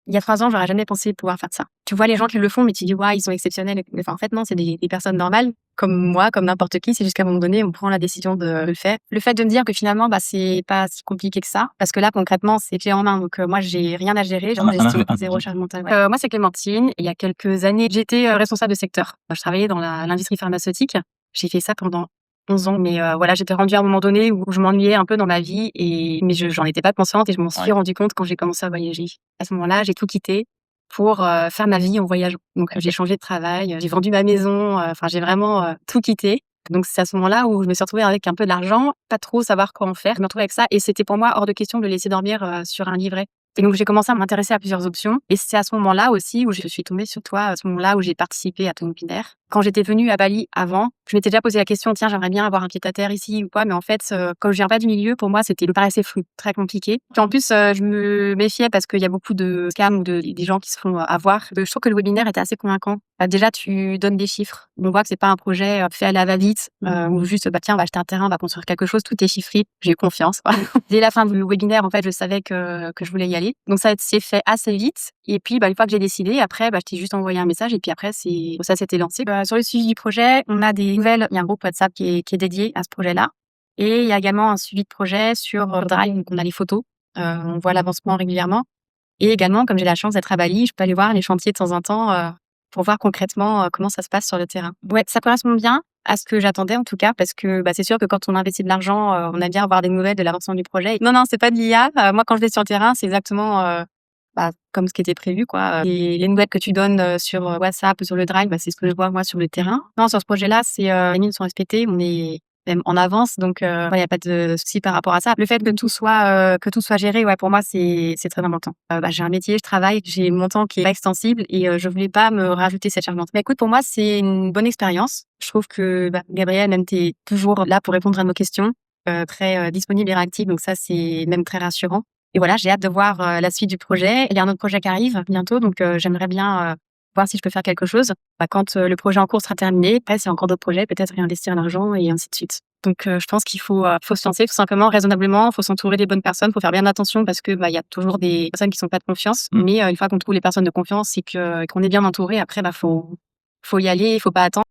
Il y a 3 ans, j'aurais jamais pensé pouvoir faire ça. Tu vois les gens qui le font, mais tu dis: «Waouh, ils sont exceptionnels». Enfin, en fait, non, c'est des personnes normales, comme moi, comme n'importe qui. C'est juste qu'à un moment donné, on prend la décision de le faire. Le fait de me dire que finalement, c'est pas si compliqué que ça, parce que là, concrètement, c'est clé en main. Donc, moi, j'ai rien à gérer. Ça marche J'investis un 0 charge mentale. Ouais. Moi, c'est Clémentine. Il y a quelques années, j'étais responsable de secteur. Je travaillais dans l'industrie pharmaceutique. J'ai fait ça pendant 11 ans. Mais voilà, j'étais rendue à un moment donné où je m'ennuyais un peu dans ma vie, mais j'en étais pas consciente et je m'en suis rendu compte quand j'ai commencé à voyager. À ce moment-là, j'ai tout quitté pour faire ma vie en voyageant. Donc, j'ai changé de travail, j'ai vendu ma maison, enfin, j'ai vraiment tout quitté. Donc, c'est à ce moment-là où je me suis retrouvée avec un peu d'argent, pas trop savoir quoi en faire. Je me retrouvais avec ça et c'était pour moi hors de question de le laisser dormir sur un livret. Et donc, j'ai commencé à m'intéresser à plusieurs options. Et c'est à ce moment-là aussi où je suis tombée sur toi, à ce moment-là où j'ai participé à ton webinaire. Quand j'étais venue à Bali avant, je m'étais déjà posé la question, tiens, j'aimerais bien avoir un pied-à-terre ici ou quoi. Mais en fait, comme je viens pas du milieu, pour moi, me paraissait flou, très compliqué. Puis en plus, je me méfiais parce qu'il y a beaucoup de scams ou des gens qui se font avoir. Je trouve que le webinaire était assez convaincant. Déjà, tu donnes des chiffres. On voit que c'est pas un projet fait à la va-vite ou juste, tiens, on va acheter un terrain, on va construire quelque chose. Tout est chiffré. J'ai eu confiance. Dès la fin du webinaire, en fait, je savais que je voulais y aller. Donc, ça s'est fait assez vite. Et puis, une fois que j'ai décidé, après, je t'ai juste envoyé un message et puis après, ça s'était lancé. Sur le suivi du projet, on a des nouvelles. Il y a un groupe WhatsApp qui est dédié à ce projet-là. Et il y a également un suivi de projet sur Drive. Donc, on a les photos. On voit l'avancement régulièrement. Et également, comme j'ai la chance d'être à Bali, je peux aller voir les chantiers de temps en temps pour voir concrètement comment ça se passe sur le terrain. Ouais, ça correspond bien à ce que j'attendais en tout cas, parce que c'est sûr que quand on investit de l'argent, on aime bien avoir des nouvelles de l'avancement du projet. Non, c'est pas de l'IA. Moi, quand je vais sur le terrain, c'est exactement comme ce qui était prévu, quoi. Et les nouvelles que tu donnes sur WhatsApp ou sur le Drive, c'est ce que je vois moi sur le terrain. Non, sur ce projet-là, les lignes sont respectées. On est même en avance, donc il n'y a pas de souci par rapport à ça. Le fait que tout soit géré, ouais, pour moi c'est très important. J'ai un métier, je travaille, j'ai mon temps qui est pas extensible et je voulais pas me rajouter cette charge mentale. Mais écoute, pour moi c'est une bonne expérience. Je trouve que Gabrielle, même t'es toujours là pour répondre à nos questions, très disponible et réactive, donc ça c'est même très rassurant. Et voilà, j'ai hâte de voir la suite du projet. Il y a un autre projet qui arrive bientôt, donc j'aimerais bien voir si je peux faire quelque chose. Quand le projet en cours sera terminé, après, c'est encore d'autres projets, peut-être réinvestir l'argent et ainsi de suite. Donc, je pense qu'il faut se lancer tout simplement, raisonnablement. Il faut s'entourer des bonnes personnes. Il faut faire bien attention parce que il y a toujours des personnes qui sont pas de confiance. Mais une fois qu'on trouve les personnes de confiance et qu'on est bien entouré, après, faut y aller. Il faut pas attendre.